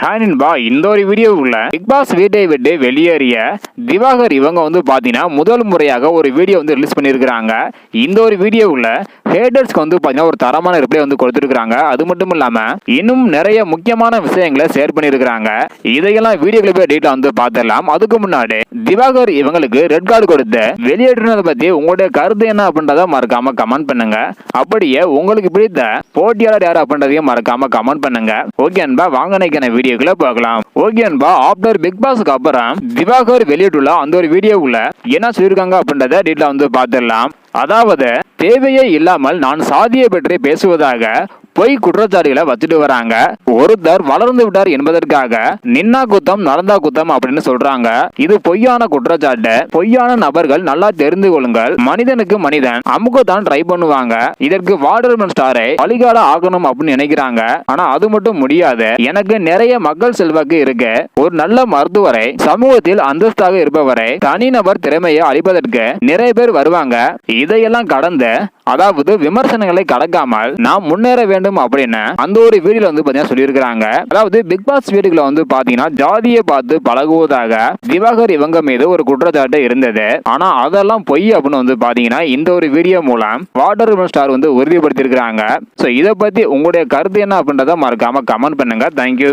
ஹானின்பா இந்த ஒரு வீடியோவுல big pass வீட்டை விட்டு வெளியேறிய திவாகர் இவங்க வந்து பாத்தீங்கன்னா முதல் முறையாக ஒரு வீடியோ வந்து ரிலீஸ் பண்ணியிருக்கிறாங்க. இந்த ஒரு வீடியோவுல ஹேட்டர்ஸ்க்கு வந்து பாத்தீங்கன்னா ஒரு தரமான ரிப்ளை வந்து கொடுத்துருக்காங்க. அது மட்டும் இல்லாம இன்னும் நிறைய முக்கியமான விஷயங்களை ஷேர் பண்ணியிருக்கிறாங்க. இதையெல்லாம் வீடியோக்களை போய் டீட்டெயிலா வந்து பார்த்துடலாம். அதுக்கு முன்னாடி திவாகர் இவங்களுக்கு ரெட் கார்டு கொடுத்து வெளியேற்றினதை பத்தி உங்களுடைய கருத்து என்ன அப்படின்றத மறக்காம கமெண்ட் பண்ணுங்க. அப்படியே உங்களுக்கு பிடித்த போட்டியாளர் யார் அப்படின்றதையும் மறக்காம கமெண்ட் பண்ணுங்க. ஓகே அன்பா, வாங்க நினைக்கிற வீடியோக்குள்ள பார்க்கலாம். ஓகே அன்பா, ஆஃப்டர் பிக் பாஸ்க்கு அப்புறம் திவாகர் வெளியிட்டுள்ள அந்த ஒரு வீடியோவுல என்ன சொல்லியிருக்காங்க அப்படின்றத டீட்டெயிலா வந்து பார்த்துடலாம். அதாவது, தேவையே இல்லாமல் நான் சாதியை பற்றி பேசுவதாக பொய் குற்றச்சாட்டுகளை வச்சுட்டு வராங்க. ஒருத்தர் வளர்ந்து விட்டார் என்பதற்காக நின்னா குத்தம் நடந்தா குத்தம் அப்படின்னு சொல்றாங்க. இது பொய்யான குற்றச்சாட்டு. பொய்யான நபர்கள் நல்லா தெரிந்து கொள்ளுங்கள். மனிதனுக்கு மனிதன் அமுகத்தான் ட்ரை பண்ணுவாங்க. இதற்கு வாட்டர்மேன் ஸ்டாரை வழிகாட ஆகணும் அப்படின்னு நினைக்கிறாங்க. ஆனா அது மட்டும் முடியாது. எனக்கு நிறைய மக்கள் செல்வாக்கு இருக்கு. ஒரு நல்ல மருத்துவரை, சமூகத்தில் அந்தஸ்தாக இருப்பவரை, தனிநபர் திறமையை அளிப்பதற்கு நிறைய பேர் வருவாங்க. இதையெல்லாம் கடந்து, அதாவது விமர்சனங்களை கடக்காமல் நாம் முன்னேற வேண்டும் அப்படின்னு அந்த ஒரு வீடியோல வந்து பாத்தீங்கன்னா சொல்லியிருக்காங்க. அதாவது பிக் பாஸ் வீடுகளை வந்து பாத்தீங்கன்னா ஜாதியை பார்த்து பழகுவதாக திவாகர் இவங்க மீது ஒரு குற்றச்சாட்டு இருந்தது. ஆனா அதெல்லாம் பொய் அப்படின்னு வந்து பாத்தீங்கன்னா இந்த ஒரு வீடியோ மூலம் வாட்டர்மேன் ஸ்டார் வந்து உறுதிப்படுத்தி இருக்காங்க. சோ இதை பத்தி உங்களுடைய கருத்து என்ன அப்படின்றத மறக்காம கமெண்ட் பண்ணுங்க. தேங்க்யூ.